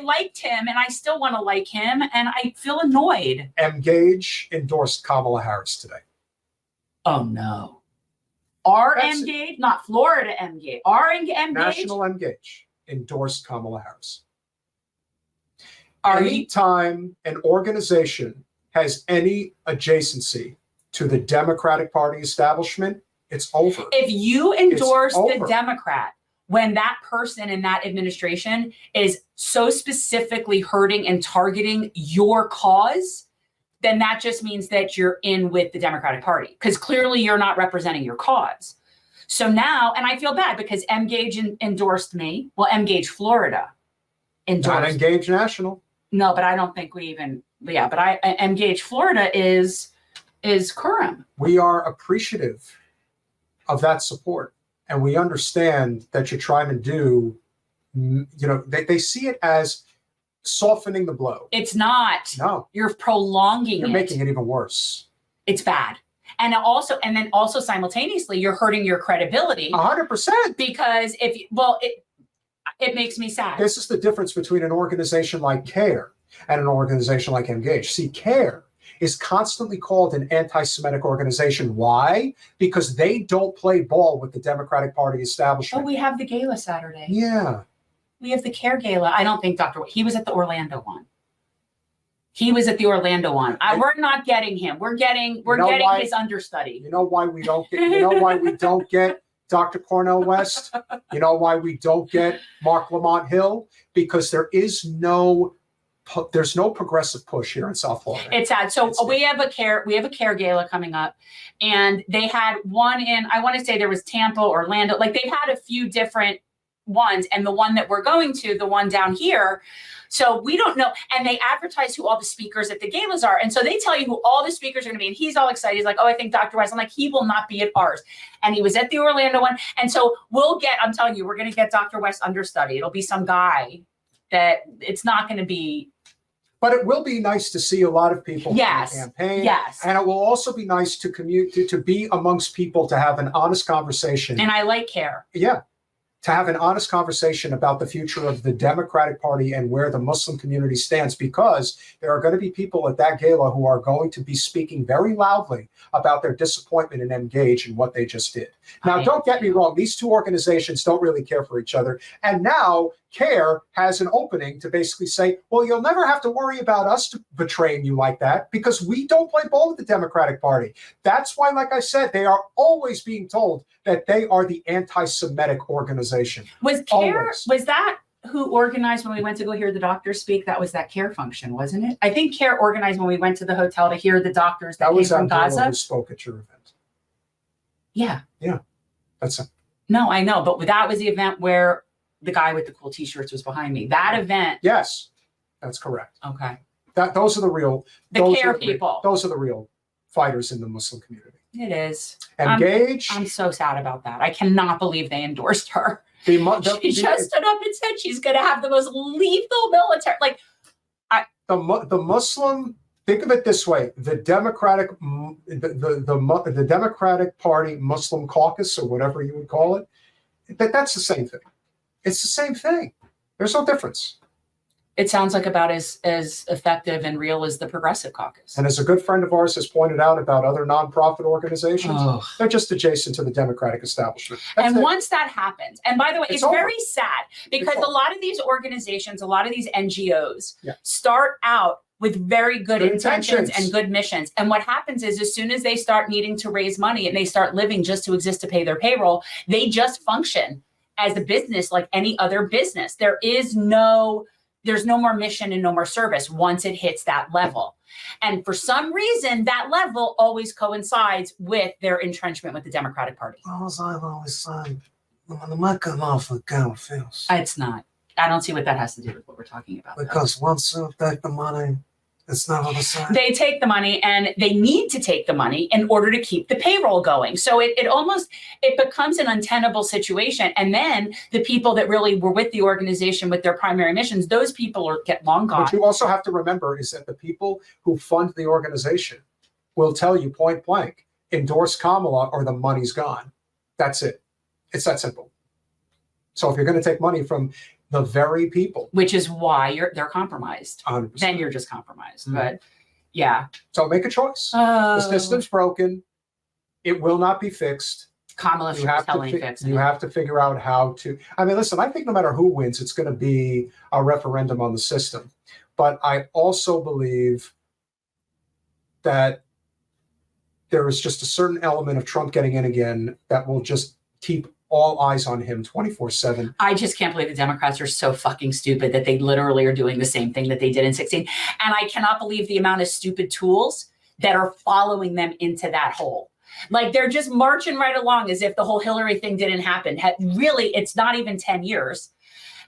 liked him, and I still want to like him, and I feel annoyed. Emgage endorsed Kamala Harris today. Oh no. Emgage, not Florida Emgage. Emgage. National Emgage endorsed Kamala Harris. Are Anytime an organization has any adjacency to the Democratic Party establishment, it's over. If you endorse the Democrat when that person in that administration is so specifically hurting and targeting your cause, then that just means that you're in with the Democratic Party, because clearly you're not representing your cause. So now, and I feel bad because Emgage endorsed me. Well, Emgage Florida endorsed. Not Emgage National. No, but I don't think we even, yeah, but Emgage Florida is Curran. We are appreciative of that support. And we understand that you're trying to do, they see it as softening the blow. It's not. No. You're prolonging it. You're making it even worse. It's bad. And then also simultaneously, you're hurting your credibility. 100%. Because it makes me sad. This is the difference between an organization like CARE and an organization like Emgage. See, CARE is constantly called an anti-Semitic organization. Why? Because they don't play ball with the Democratic Party establishment. Oh, we have the gala Saturday. Yeah. We have the CARE gala. I don't think he was at the Orlando one. He was at the Orlando one. We're not getting him. We're getting his understudy. You know why we don't get Dr. Cornel West? You know why we don't get Mark Lamont Hill? Because there's no progressive push here in South Florida. It's sad. So we have a CARE gala coming up, and they had one in, I want to say there was Tampa, Orlando, like they've had a few different ones, and the one that we're going to, the one down here. So we don't know. And they advertise who all the speakers at the galas are. And so they tell you who all the speakers are going to be. And he's all excited. He's like, oh, I think Dr. West. I'm like, he will not be at ours. And he was at the Orlando one. And so I'm telling you, we're going to get Dr. West understudy. It'll be some guy that it's not going to be. But it will be nice to see a lot of people yes. in the campaign. Yes. And it will also be nice to to be amongst people, to have an honest conversation. And I like CARE. Yeah. To have an honest conversation about the future of the Democratic Party and where the Muslim community stands, because there are going to be people at that gala who are going to be speaking very loudly about their disappointment in Emgage and what they just did. Now, don't get me wrong. These two organizations don't really care for each other. And now CARE has an opening to basically say, well, you'll never have to worry about us betraying you like that, because we don't play ball with the Democratic Party. That's why, like I said, they are always being told that they are the anti-Semitic organization. Was CARE, was that who organized when we went to go hear the doctors speak? That was that CARE function, wasn't it? I think CARE organized when we went to the hotel to hear the doctors that came from Gaza. Who spoke at your event. Yeah. Yeah. That's it. No, I know. But that was the event where the guy with the cool t-shirts was behind me. That event. Yes, that's correct. Okay. Those are the real. CARE people. Those are the real fighters in the Muslim community. It is. Emgage. I'm so sad about that. I cannot believe they endorsed her. She just stood up and said she's going to have the most lethal military. Like, the Muslim. Think of it this way: the Democratic, the Democratic Party Muslim Caucus, or whatever you would call it. That's the same thing. It's the same thing. There's no difference. It sounds like about as effective and real as the Progressive Caucus. And as a good friend of ours has pointed out about other nonprofit organizations, they're just adjacent to the Democratic establishment. That's it. Once that happens, and by the way, it's very sad because a lot of these organizations, a lot of these NGOs start out with very good intentions and good missions. And what happens is, as soon as they start needing to raise money and they start living just to exist to pay their payroll, they just function as a business like any other business. There's no more mission and no more service once it hits that level. And for some reason, that level always coincides with their entrenchment with the Democratic Party. Well, as I've always said, the money comes off the account feels. It's not. I don't see what that has to do with what we're talking about. Because once you take the money, it's never the same. They take the money, and they need to take the money in order to keep the payroll going. So it becomes an untenable situation. And then the people that really were with the organization with their primary missions, those people get long gone. What you also have to remember is that the people who fund the organization will tell you point blank, endorse Kamala or the money's gone. That's it. It's that simple. So if you're going to take money from The very people. Which is why they're compromised. 100%. Then you're just compromised. But yeah. So make a choice. The system's broken. It will not be fixed. Kamala should fix it. You have to figure out how to. I mean, listen, I think no matter who wins, it's going to be a referendum on the system. But I also believe that there is just a certain element of Trump getting in again that will just keep all eyes on him 24/7. I just can't believe the Democrats are so fucking stupid that they literally are doing the same thing that they did in 2016. And I cannot believe the amount of stupid tools that are following them into that hole. Like they're just marching right along as if the whole Hillary thing didn't happen. Really, it's not even 10 years.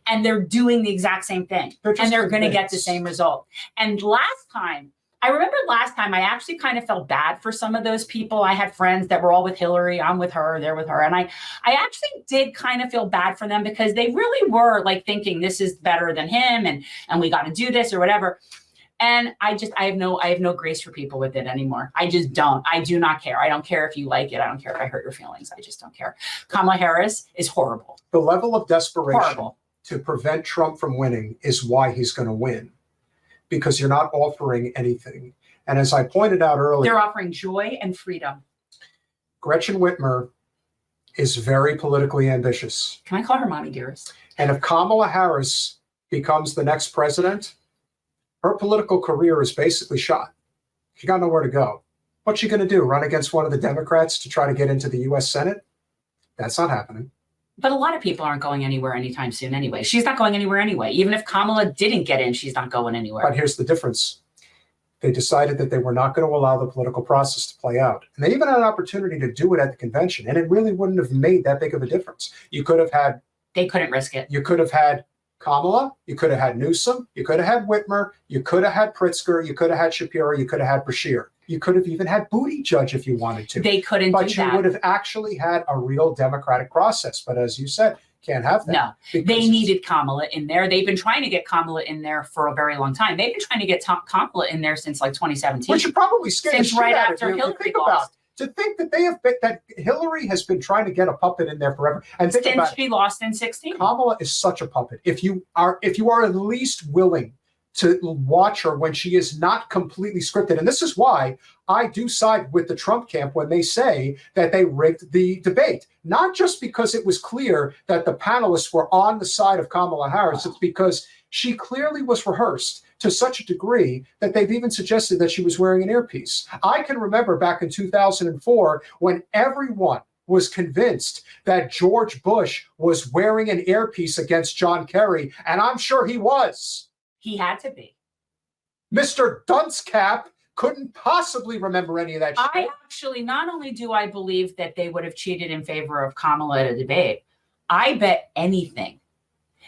And they're doing the exact same thing. And they're going to get the same result. And I remember last time I actually kind of felt bad for some of those people. I had friends that were all with Hillary. I'm with her, they're with her. And I actually did kind of feel bad for them because they really were like thinking this is better than him and we got to do this or whatever. And I have no grace for people with it anymore. I just don't. I do not care. I don't care if you like it. I don't care if I hurt your feelings. I just don't care. Kamala Harris is horrible. The level of desperation to prevent Trump from winning is why he's going to win. Because you're not offering anything. And as I pointed out earlier, they're offering joy and freedom. Gretchen Whitmer is very politically ambitious. Can I call her Mommy Dearest? And if Kamala Harris becomes the next president, her political career is basically shot. She got nowhere to go. What's she going to do? Run against one of the Democrats to try to get into the U.S. Senate? That's not happening. But a lot of people aren't going anywhere anytime soon anyway. She's not going anywhere anyway. Even if Kamala didn't get in, she's not going anywhere. But here's the difference. They decided that they were not going to allow the political process to play out. And they even had an opportunity to do it at the convention. And it really wouldn't have made that big of a difference. You could have had... They couldn't risk it. You could have had Kamala. You could have had Newsom. You could have had Whitmer. You could have had Pritzker. You could have had Shapiro. You could have had Bashir. You could have even had Buttigieg if you wanted to. They couldn't do that. But you would have actually had a real democratic process. But as you said, can't have that. No, they needed Kamala in there. They've been trying to get Kamala in there for a very long time. They've been trying to get Kamala in there since like 2017. Which should probably scare since right after Hillary lost. To think that that Hillary has been trying to get a puppet in there forever. And think since she lost in 2016. Kamala is such a puppet. If you are at least willing to watch her when she is not completely scripted. And this is why I do side with the Trump camp when they say that they rigged the debate. Not just because it was clear that the panelists were on the side of Kamala Harris. It's because she clearly was rehearsed to such a degree that they've even suggested that she was wearing an earpiece. I can remember back in 2004 when everyone was convinced that George Bush was wearing an earpiece against John Kerry, and I'm sure he was. He had to be. Mr. Dunce-Cap couldn't possibly remember any of that shit. I actually, not only do I believe that they would have cheated in favor of Kamala at a debate, I bet anything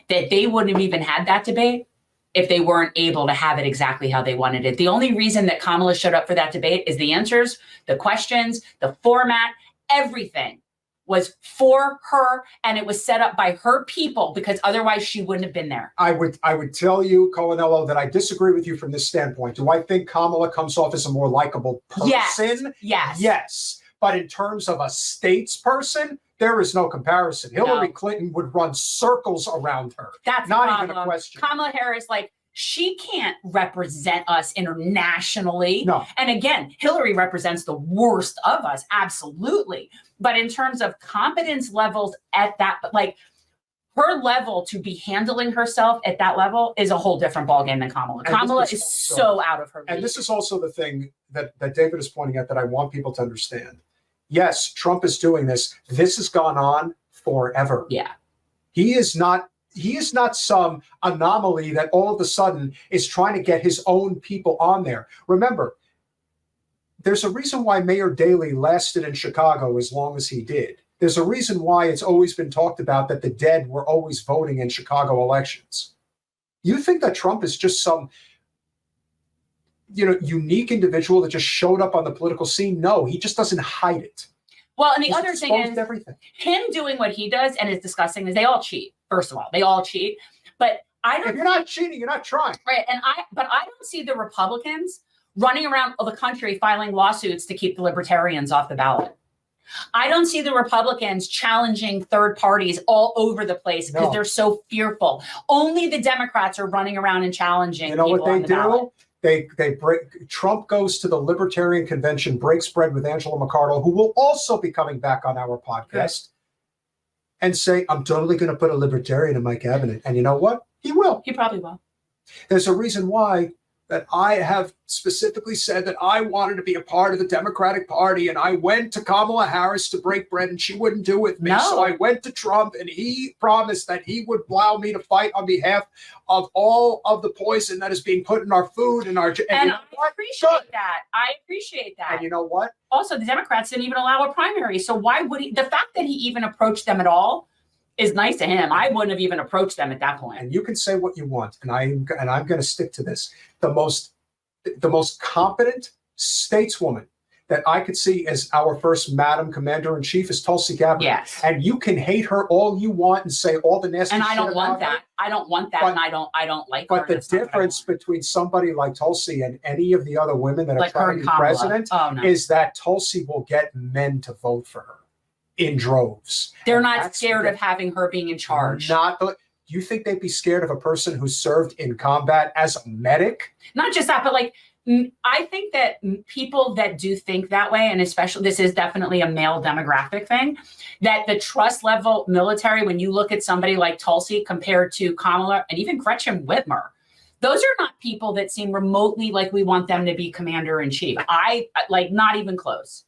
that they wouldn't have even had that debate if they weren't able to have it exactly how they wanted it. The only reason that Kamala showed up for that debate is the answers, the questions, the format, everything was for her, and it was set up by her people because otherwise she wouldn't have been there. I would tell you, Colanello, that I disagree with you from this standpoint. Do I think Kamala comes off as a more likable person? Yes. Yes. But in terms of a statesperson, there is no comparison. Hillary Clinton would run circles around her. That's not even a question. Kamala Harris, she can't represent us internationally. No. And again, Hillary represents the worst of us, absolutely. But in terms of competence levels at that, her level to be handling herself at that level is a whole different ballgame than Kamala. Kamala is so out of her league. And this is also the thing that David is pointing out that I want people to understand. Yes, Trump is doing this. This has gone on forever. Yeah. He is not some anomaly that all of a sudden is trying to get his own people on there. Remember, there's a reason why Mayor Daley lasted in Chicago as long as he did. There's a reason why it's always been talked about that the dead were always voting in Chicago elections. You think that Trump is just some, unique individual that just showed up on the political scene? No, he just doesn't hide it. Well, and the other thing is everything. Him doing what he does and is disgusting is they all cheat. First of all, they all cheat. But if you're not cheating, you're not trying. Right. But I don't see the Republicans running around the country filing lawsuits to keep the libertarians off the ballot. I don't see the Republicans challenging third parties all over the place because they're so fearful. Only the Democrats are running around and challenging. You know people what they on the do? ballot. They break. Trump goes to the Libertarian Convention, breaks bread with Angela McArdle, who will also be coming back on our podcast, and say, "I'm totally going to put a libertarian in my cabinet." And you know what? He will. He probably will. There's a reason why that I have specifically said that I wanted to be a part of the Democratic Party, and I went to Kamala Harris to break bread, and she wouldn't do it with me. No. So I went to Trump, and he promised that he would allow me to fight on behalf of all of the poison that is being put in our food and our. And I appreciate that. I appreciate that. And you know what? Also, the Democrats didn't even allow a primary. So why would he? The fact that he even approached them at all is nice to him. I wouldn't have even approached them at that point. And you can say what you want, and I'm going to stick to this. The most competent stateswoman that I could see as our first Madam Commander-in-Chief is Tulsi Gabbard. Yes. And you can hate her all you want and say all the nasty And shit I don't want about that. her. I don't want that, But- and I don't like her. But the That's not what I difference want. between somebody like Tulsi and any of the other women that are Like her trying and to be Kamala. president Oh, no. is that Tulsi will get men to vote for her in droves. They're And not that's scared the- of having her being in charge. Do you think they'd be scared of a person who served in combat as a medic? Not just that, but like, I think that people that do think that way, and especially this is definitely a male demographic thing, that the trust level military, when you look at somebody like Tulsi compared to Kamala and even Gretchen Whitmer, those are not people that seem remotely like we want them to be commander-in-chief. Not even close.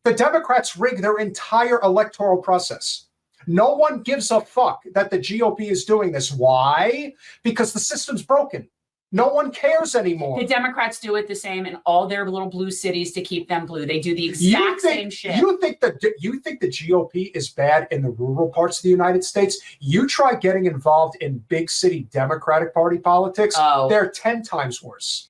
The Democrats rig their entire electoral process. No one gives a fuck that the GOP is doing this. Why? Because the system's broken. No one cares anymore. The Democrats do it the same in all their little blue cities to keep them blue. They do the exact same shit. You think the GOP is bad in the rural parts of the United States? You try getting involved in big city Democratic Party politics, Oh. they're 10 times worse.